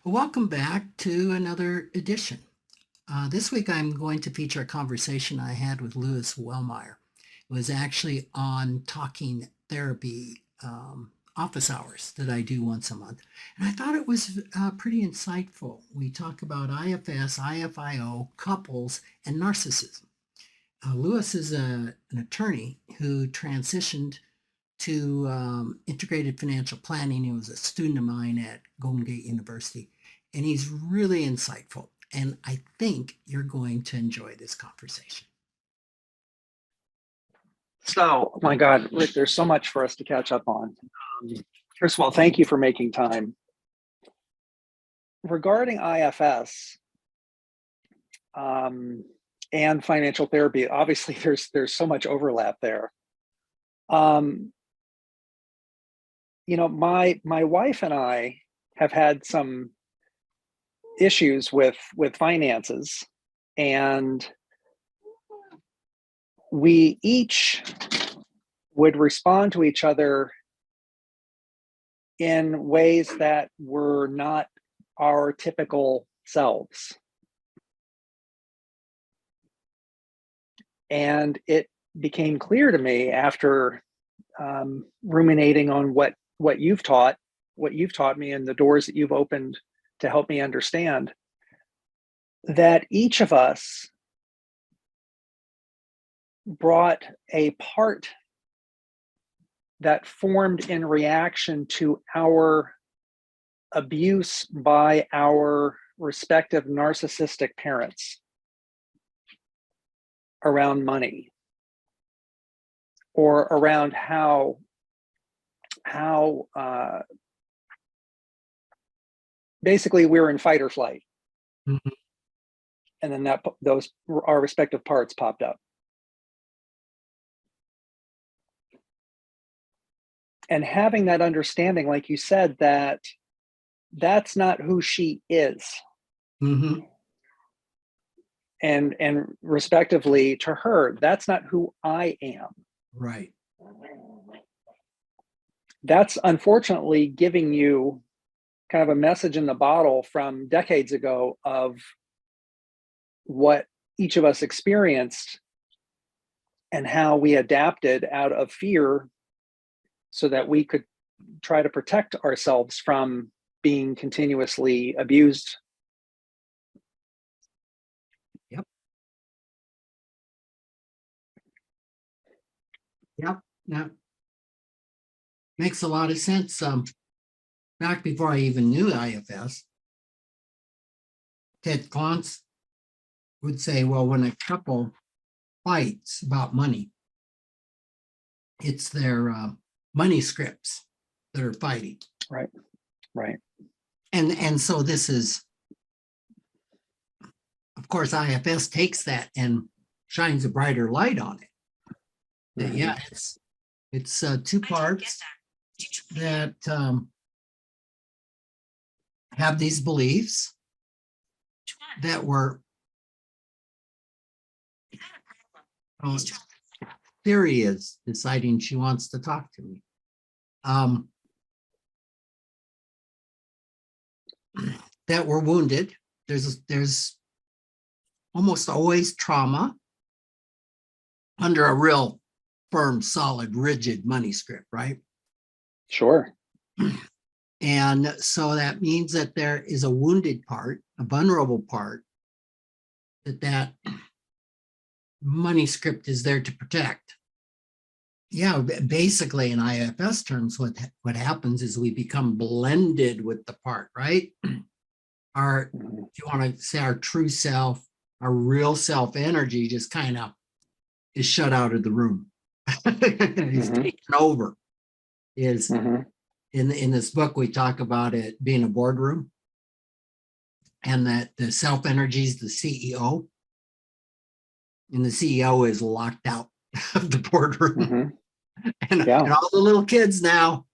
Welcome back to another edition. This week I'm going to feature a conversation I had with Louis Wellmeier. It was actually on talking therapy office hours that I do once a month. And I thought it was pretty insightful. We talk about IFS, IFIO, couples, and narcissism. Louis is an attorney who transitioned to integrated financial planning. He was a student of mine at Golden Gate University, and he's really insightful. And I think you're going to enjoy this conversation. So, oh my God, Rick, there's so much for us to catch up on. First of all, thank you for making time. Regarding IFS and financial therapy, obviously there's so much overlap there. My wife and I have had some issues with finances, and we each would respond to each other in ways that were not our typical selves. And it became clear to me after ruminating on what you've taught me and the doors that you've opened to help me understand, that each of us brought a part that formed in reaction to our abuse by our respective narcissistic parents around money, or around how basically we're in fight or flight. Mm-hmm. And then our respective parts popped up. And having that understanding, like you said, that that's not who she is. Mm-hmm. And respectively to her, that's not who I am. Right. That's unfortunately giving you kind of a message in the bottle from decades ago of what each of us experienced and how we adapted out of fear so that we could try to protect ourselves from being continuously abused. Yep. Yep. That makes a lot of sense. Back before I even knew IFS, Ted Klontz would say, well, when a couple fights about money, it's their money scripts that are fighting. Right. And so this is, of course, IFS takes that and shines a brighter light on it. Mm-hmm. Yeah, it's two parts that have these beliefs that were Theory is deciding she wants to talk to me. That were wounded. There's almost always trauma under a real firm, solid, rigid money script, right? Sure. And so that means that there is a wounded part, a vulnerable part, that money script is there to protect. Yeah, basically in IFS terms, what happens is we become blended with the part, right? Our, if you want to say our true self, our real self energy just kind of is shut out of the room. It's taken over. Is in this book, we talk about it being a boardroom, and that the self energy is the CEO, and the CEO is locked out of the boardroom. And all the little kids now,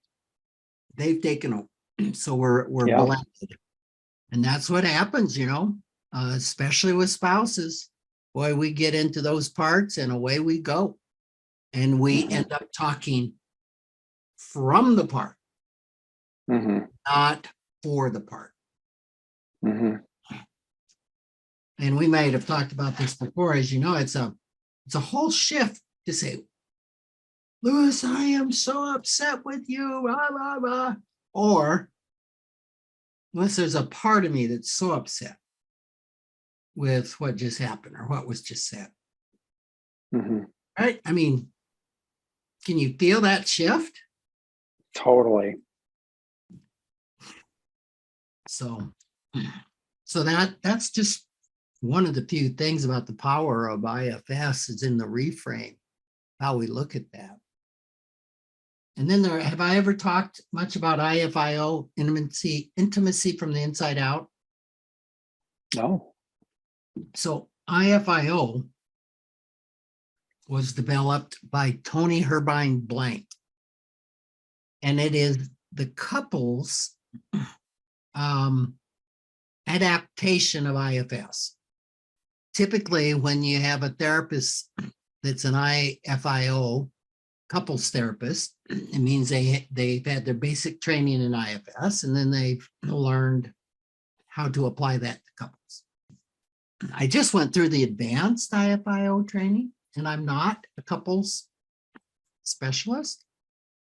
they've taken over. So we're blended. And that's what happens, especially with spouses. Boy, we get into those parts and away we go. And we end up talking from the part, not for the part. Mhm. And we might have talked about this before. As you know, it's a whole shift to say, Louis, I am so upset with you, blah, blah, blah. Or unless there's a part of me that's so upset with what just happened or what was just said. Mhm. Right? I mean, can you feel that shift? Totally. So that's just one of the few things about the power of IFS is in the reframe, how we look at that. And then have I ever talked much about IFIO, intimacy from the inside out? No. So IFIO was developed by Tony Herbine Blank. And it is the couple's adaptation of IFS. Typically, when you have a therapist that's an IFIO, couples therapist, it means they've had their basic training in IFS, and then they've learned how to apply that to couples. I just went through the advanced IFIO training, and I'm not a couples specialist,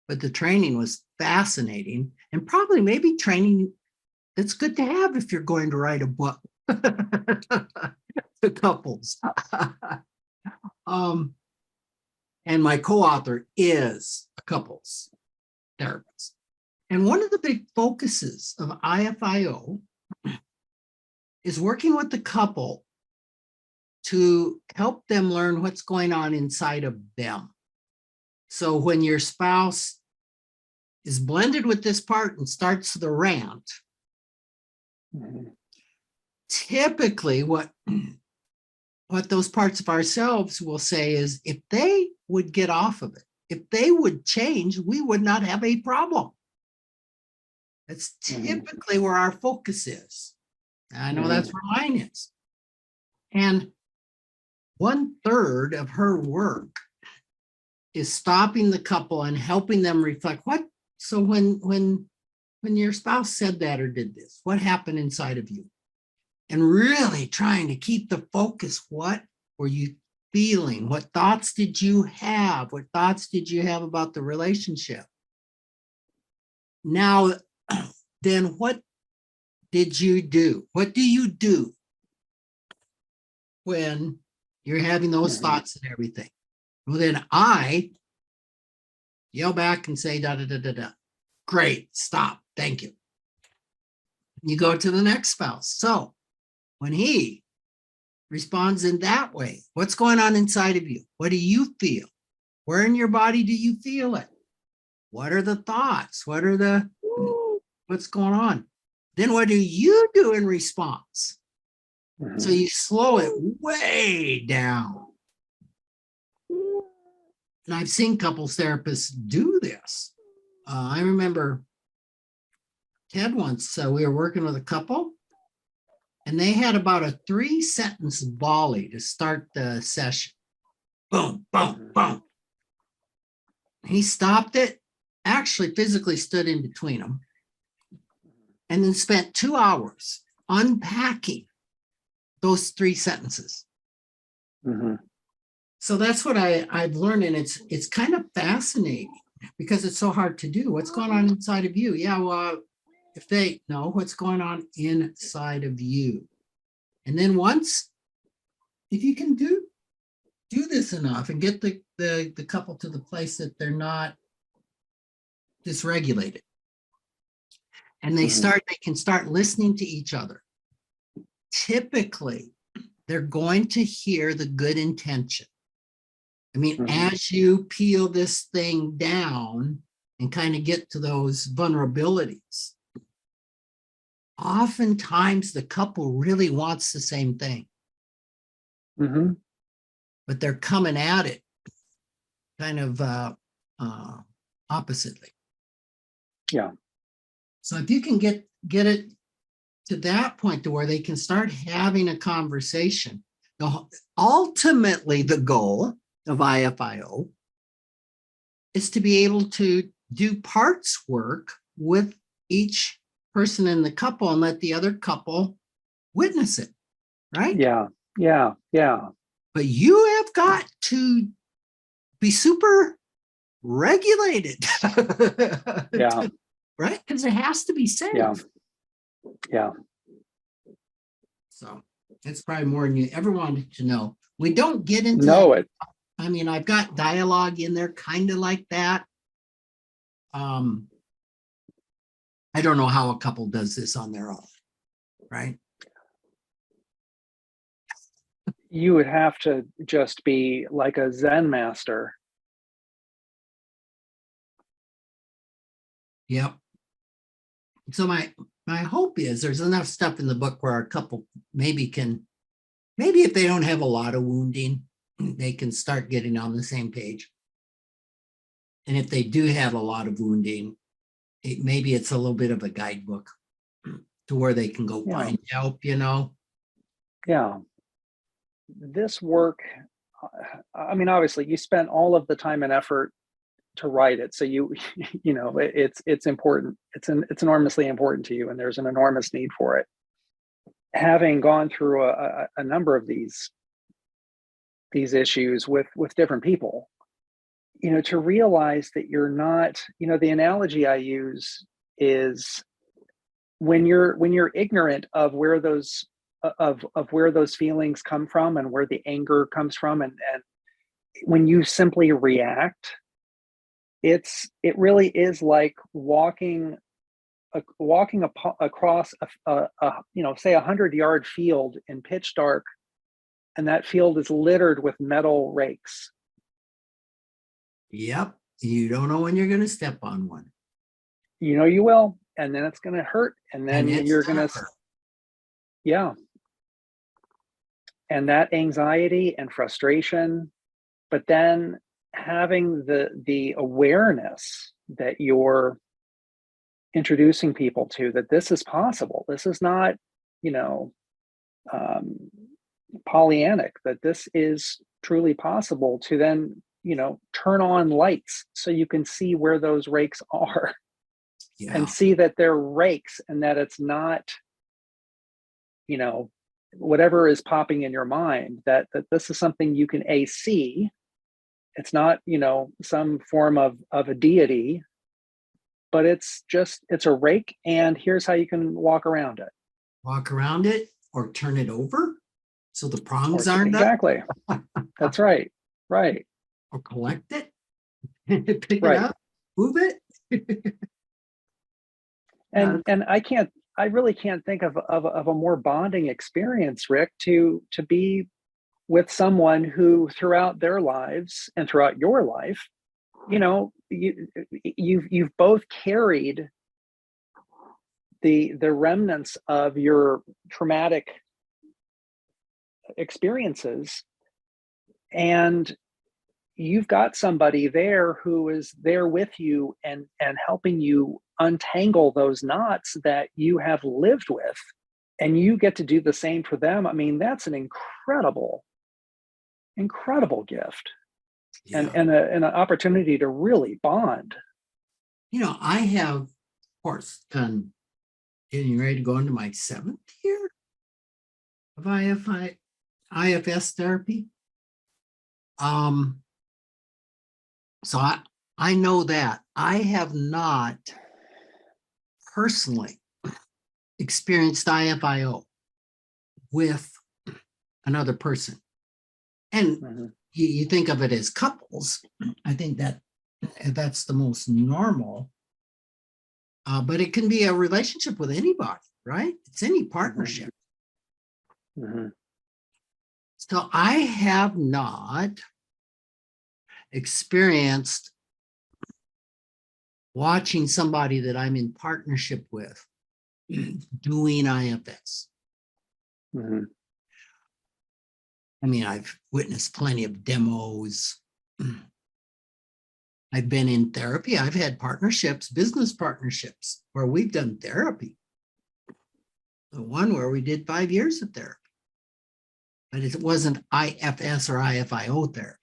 but the training was fascinating and probably maybe training that's good to have if you're going to write a book to couples. And my co-author is a couples therapist. And one of the big focuses of IFIO is working with the couple to help them learn what's going on inside of them. So when your spouse is blended with this part and starts the rant, Mhm. typically what those parts of ourselves will say is, if they would get off of it, if they would change, we would not have a problem. That's typically where our focus is. I know that's where mine is. And 1/3 of her work is stopping the couple and helping them reflect so when your spouse said that or did this, what happened inside of you? And really trying to keep the focus. What were you feeling? What thoughts did you have? What thoughts did you have about the relationship? Now, then what did you do? What do you do when you're having those thoughts and everything? Well, then I yell back and say, da, da, da, da, da. Great, stop, thank you. You go to the next spouse. So when he responds in that way, what's going on inside of you? What do you feel? Where in your body do you feel it? What are the thoughts? What's going on? Then what do you do in response? So you slow it way down. And I've seen couples therapists do this. I remember Ted once, we were working with a couple, and they had about a 3-sentence volley to start the session. Boom, boom, boom. He stopped it, actually physically stood in between them, and then spent 2 hours unpacking those 3 sentences. So that's what I've learned, and it's kind of fascinating because it's so hard to do. What's going on inside of you? Yeah, well, if they know what's going on inside of you. And then if you can do this enough and get the couple to the place that they're not dysregulated, and they can start listening to each other. Typically, they're going to hear the good intention. I mean, as you peel this thing down and kind of get to those vulnerabilities, oftentimes the couple really wants the same thing. But they're coming at it kind of oppositely. Yeah. So if you can get it to that point to where they can start having a conversation, ultimately the goal of IFIO is to be able to do parts work with each person in the couple and let the other couple witness it, right? Yeah. But you have got to be super regulated. Yeah. Right? Because it has to be safe. Yeah. So it's probably more than you ever wanted to know. We don't get into Know that. it. I mean, I've got dialogue in there kind of like that. I don't know how a couple does this on their own, right? You would have to just be like a Zen master. Yep. So my hope is there's enough stuff in the book where a couple maybe if they don't have a lot of wounding, they can start getting on the same page. And if they do have a lot of wounding, maybe it's a little bit of a guidebook to where they can go find help, Yeah. This work, I mean, obviously you spent all of the time and effort to write it. So it's important. It's enormously important to you, and there's an enormous need for it. Having gone through a number of these issues with different people, to realize that you're not, the analogy I use is when you're ignorant of where those where those feelings come from and where the anger comes from, and when you simply react, it really is like walking across say 100-yard field in pitch dark, and that field is littered with metal rakes. Yep. You don't know when you're going to step on one. You will, and then it's going to hurt, and then you're going to, yeah. And that anxiety and frustration, but then having the awareness that you're introducing people to, that this is possible. This is not, Pollyannic, that this is truly possible, to then, turn on lights so you can see where those rakes are. Yeah. And see that they're rakes, and that it's not, whatever is popping in your mind, that this is something you can see. It's not, some form of a deity, but it's a rake, and here's how you can walk around it. Walk around it or turn it over so the prongs aren't exactly. That's right. Right. Or collect it, pick right. it up, move it. And I really can't think of a more bonding experience, Rick, to be with someone who throughout their lives and throughout your life, you've both carried the remnants of your traumatic experiences, and you've got somebody there who is there with you and helping you untangle those knots that you have lived with, and you get to do the same for them. I mean, that's an incredible gift. Yeah. and an opportunity to really bond. I have, of course, getting ready to go into my 7th year of IFS therapy. So I know that I have not personally experienced IFIO with another person. And you think of it as couples. I think that's the most normal. But it can be a relationship with anybody, right? It's any partnership. So I have not experienced watching somebody that I'm in partnership with doing IFS. I mean, I've witnessed plenty of demos. I've been in therapy. I've had partnerships, business partnerships, where we've done therapy. The one where we did 5 years of therapy. But it wasn't IFS or IFIO therapy.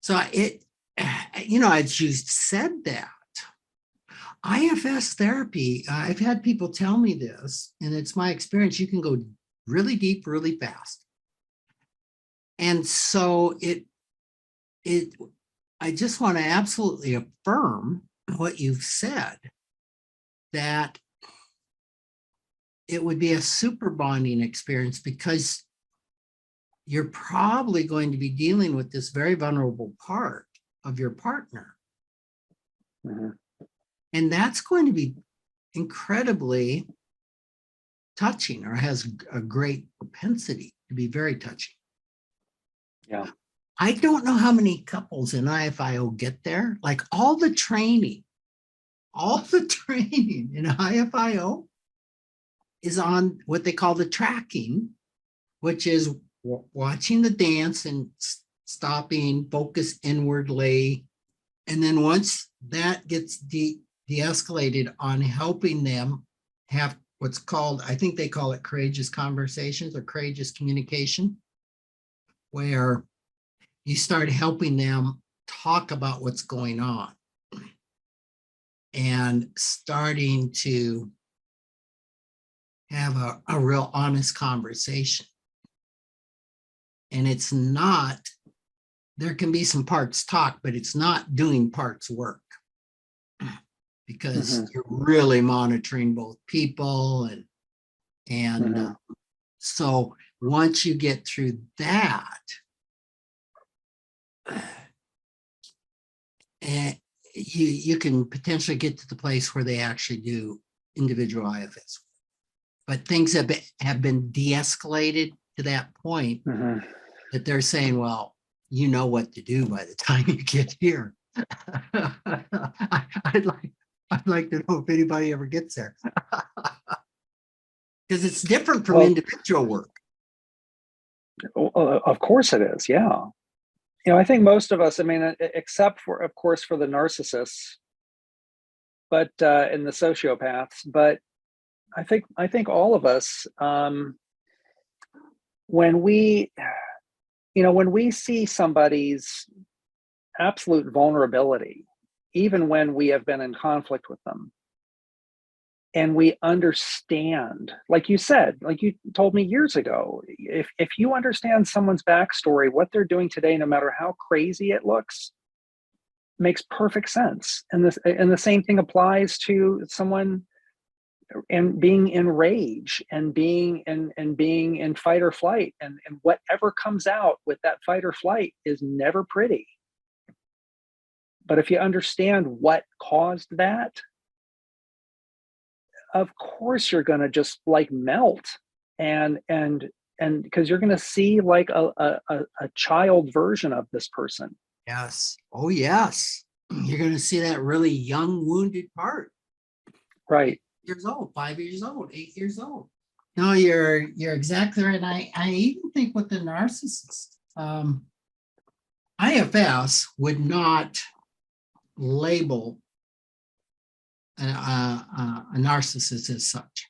So as you said that, IFS therapy, I've had people tell me this, and it's my experience, you can go really deep, really fast. And so I just want to absolutely affirm what you've said, that it would be a super bonding experience because you're probably going to be dealing with this very vulnerable part of your partner. Mhm. And that's going to be incredibly touching, or has a great propensity to be very touching. Yeah. I don't know how many couples in IFIO get there. Like all the training in IFIO is on what they call the tracking, which is watching the dance and stopping, focus inwardly. And then once that gets de-escalated on helping them have what's called, I think they call it courageous conversations or courageous communication, where you start helping them talk about what's going on and starting to have a real honest conversation. And it's not, there can be some parts talk, but it's not doing parts work, because you're really monitoring both people and so once you get through that, and you can potentially get to the place where they actually do individual IFS. But things have been de-escalated to that point that they're saying, well, you know what to do by the time you get here. I'd like to know if anybody ever gets there. Because it's different from individual work. Of course it is. Yeah. I think most of us, I mean, except for, of course, for the narcissists, but and the sociopaths, but I think all of us, when we see somebody's absolute vulnerability, even when we have been in conflict with them, and we understand, like you said, like you told me years ago, if you understand someone's backstory, what they're doing today, no matter how crazy it looks, makes perfect sense. And the same thing applies to someone and being in rage and being in fight or flight, and whatever comes out with that fight or flight is never pretty. But if you understand what caused that, of course you're going to just like melt, and because you're going to see like a child version of this person. Yes. Oh yes. You're going to see that really young wounded part. Right. 8 years old, 5 years old, 8 years old. No, you're exactly right. I even think with the narcissist, IFS would not label a narcissist as such.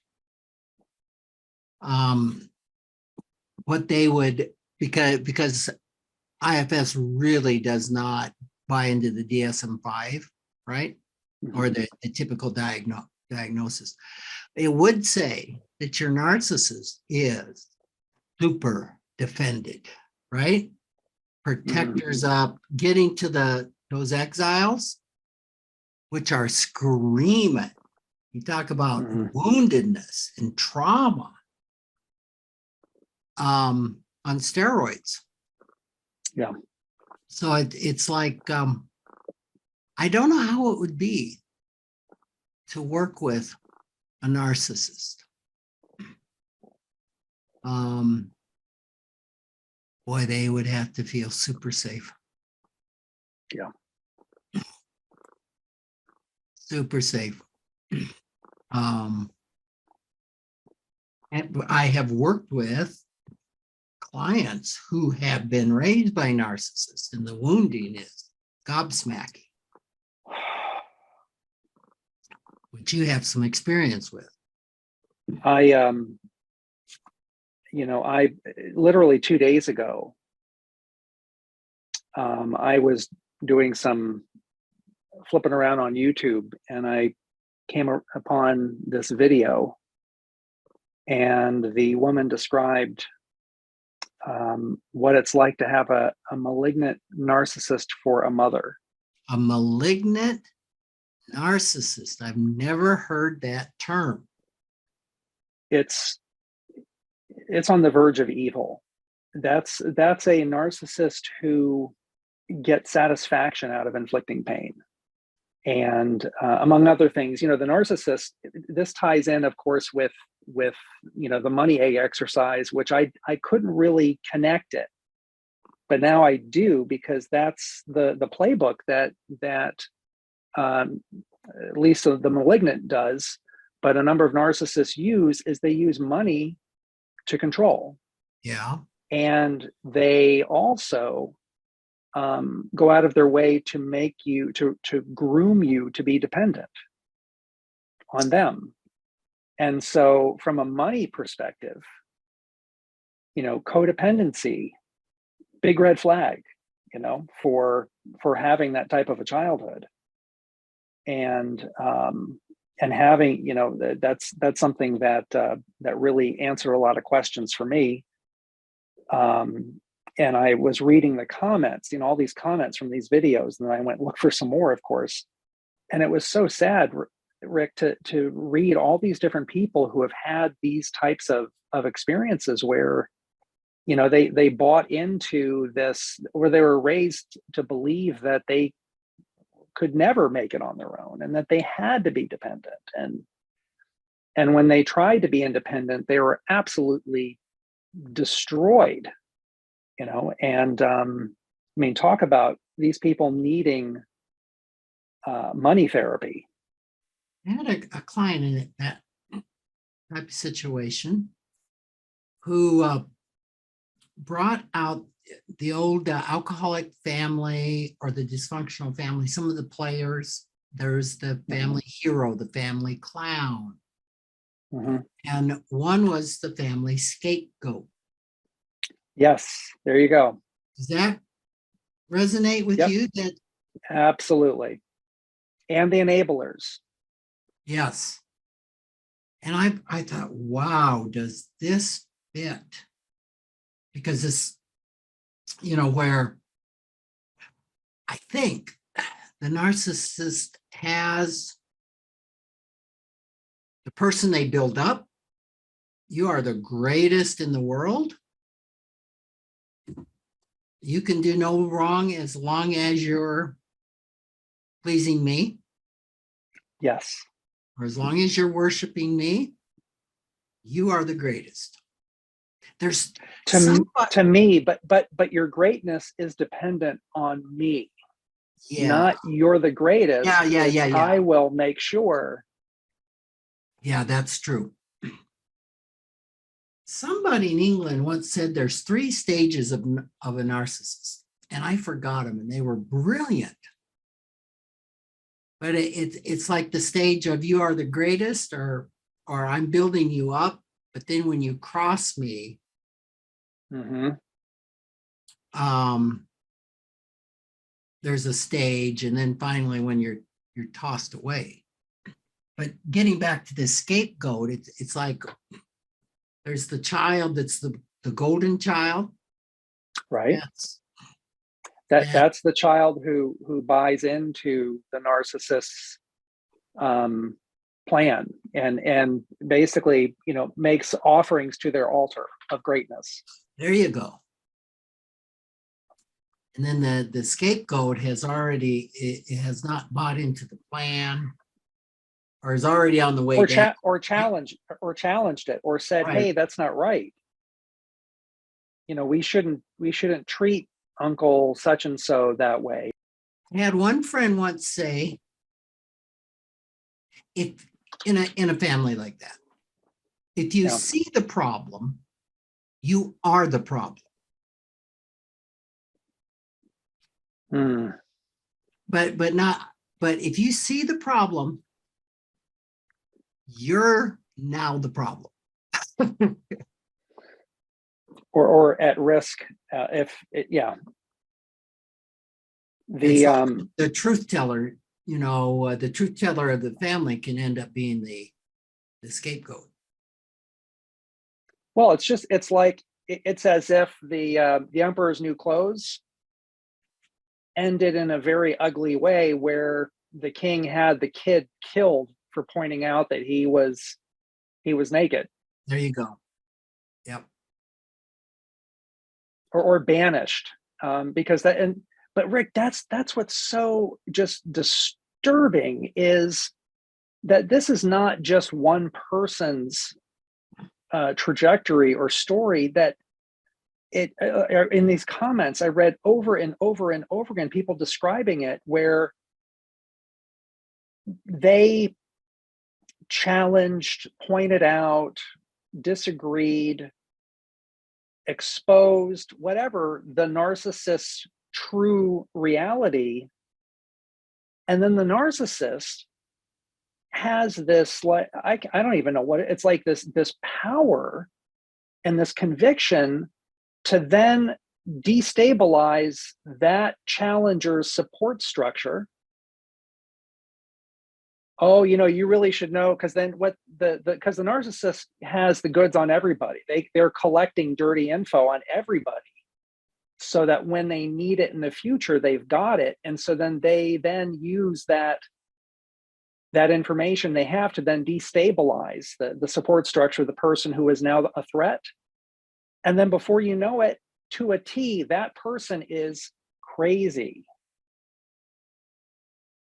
What they would, because IFS really does not buy into the DSM-5, right? Or the typical diagnosis. It would say that your narcissist is super defended, right? Protectors up, getting to those exiles, which are screaming. You talk about woundedness and trauma on steroids. Yeah. So it's like, I don't know how it would be to work with a narcissist. Boy, they would have to feel super safe. Yeah. Super safe. And I have worked with clients who have been raised by narcissists, and the wounding is gobsmacking, which you have some experience with. I literally 2 days ago, I was doing some flipping around on YouTube, and I came upon this video, and the woman described what it's like to have a malignant narcissist for a mother. A malignant narcissist. I've never heard that term. It's on the verge of evil. That's a narcissist who gets satisfaction out of inflicting pain. And among other things, the narcissist, this ties in, of course, with the money egg exercise, which I couldn't really connect it, but now I do, because that's the playbook that at least the malignant does, but a number of narcissists use, is they use money to control. Yeah. And they also go out of their way to make you, to groom you to be dependent on them. And so from a money perspective, codependency, big red flag, for having that type of a childhood. And having, that's something that really answered a lot of questions for me. And I was reading the comments, all these comments from these videos, and then I went and looked for some more, of course. And it was so sad, Rick, to read all these different people who have had these types of experiences where, they bought into this, or they were raised to believe that they could never make it on their own, and that they had to be dependent. And when they tried to be independent, they were absolutely destroyed. And talk about these people needing money therapy. I had a client in that type of situation who brought out the old alcoholic family, or the dysfunctional family. Some of the players, there's the family hero, the family clown. Mm-hmm. And one was the family scapegoat. Yes, there you go. Does that resonate with you? That absolutely. And the enablers. Yes. And I thought, wow, does this fit? Because this, where I think the narcissist has the person they build up. You are the greatest in the world. You can do no wrong as long as you're pleasing me. Yes. Or as long as you're worshiping me, you are the greatest. There's to me, but your greatness is dependent on me. Yeah. Not you're the greatest. Yeah. I will make sure. Yeah, that's true. Somebody in England once said there's 3 stages of a narcissist, and I forgot them, and they were brilliant. But it's like the stage of you are the greatest, or I'm building you up, but then when you cross me, there's a stage, and then finally when you're tossed away. But getting back to the scapegoat, it's like there's the child that's the golden child, right? That's the child who buys into the narcissist's plan, and basically, makes offerings to their altar of greatness. There you go. And then the scapegoat has already, it has not bought into the plan, or is already on the way down. Or challenged it, or said, right. Hey, that's not right. We shouldn't treat Uncle such and so that way. I had one friend once say, if in a family like that, if you see the problem, you are the problem. But if you see the problem, you're now the problem. or at risk, if it, the like the truth teller the truth teller of the family can end up being the scapegoat. Well, it's like it's as if the emperor's new clothes ended in a very ugly way, where the king had the kid killed for pointing out that he was naked. There you go. Yep. Or banished, because but Rick, that's what's so just disturbing, is that this is not just one person's trajectory or story. That in these comments I read over and over and over again, people describing it where they challenged, pointed out, disagreed, exposed, whatever, the narcissist's true reality. And then the narcissist has this, like, I don't even know what it's like, this power and this conviction to then destabilize that challenger's support structure. Oh, you really should know, because then because the narcissist has the goods on everybody. They're collecting dirty info on everybody, so that when they need it in the future, they've got it. And so then they use that information they have to then destabilize the support structure of the person who is now a threat. And then before you know it, to a T, that person is crazy.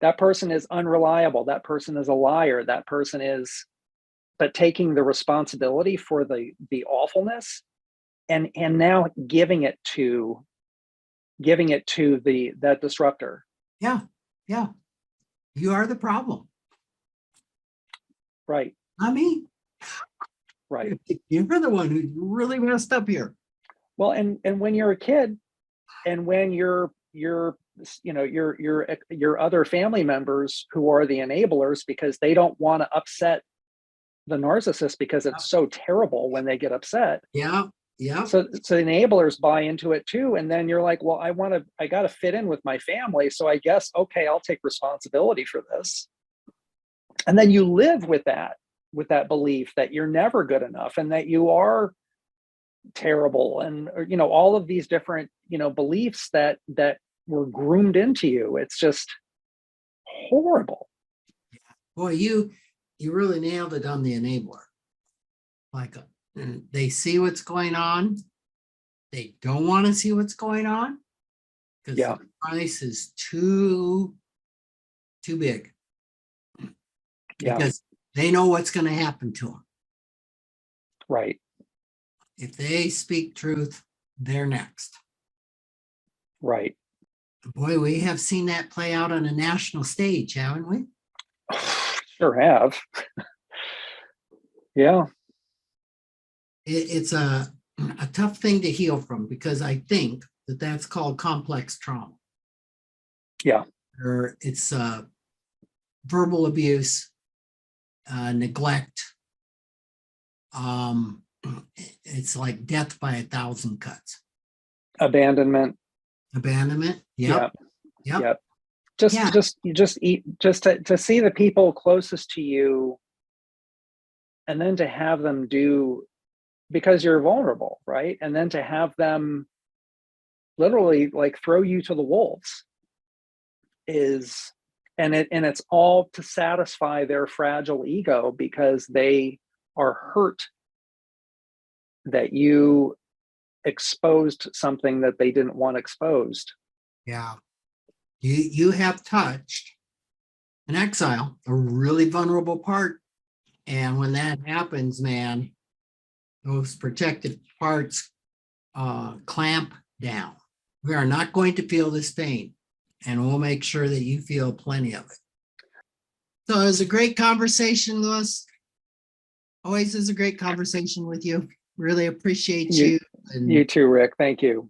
That person is unreliable. That person is a liar. That person is, but taking the responsibility for the awfulness and now giving it to that disruptor. Yeah. Yeah. You are the problem. Right. Not me. Right. You're the one who really messed up here. Well, and when you're a kid, and when your other family members who are the enablers, because they don't want to upset the narcissist, because it's so terrible when they get upset. Yeah. Yeah. So the enablers buy into it too. And then you're like, well, I got to fit in with my family. So I guess, okay, I'll take responsibility for this. And then you live with that belief that you're never good enough, and that you are terrible, and all of these different beliefs that were groomed into you. It's just horrible. Boy, you really nailed it on the enabler. Like, they see what's going on. They don't want to see what's going on, because the price is too big. Because they know what's going to happen to them. Right. If they speak truth, they're next. Right. Boy, we have seen that play out on a national stage, haven't we? Sure have. Yeah. It's a tough thing to heal from, because I think that's called complex trauma. Yeah. Or it's verbal abuse, neglect. It's like death by 1,000 cuts. Abandonment. Yep. Just to see the people closest to you, and then to have them do, because you're vulnerable, right? And then to have them literally like throw you to the wolves and it's all to satisfy their fragile ego, because they are hurt that you exposed something that they didn't want exposed. Yeah. You have touched an exile, a really vulnerable part. And when that happens, man, those protective parts clamp down. We are not going to feel this pain, and we'll make sure that you feel plenty of it. So it was a great conversation, Louis. Always is a great conversation with you. Really appreciate you. You too, Rick. Thank you.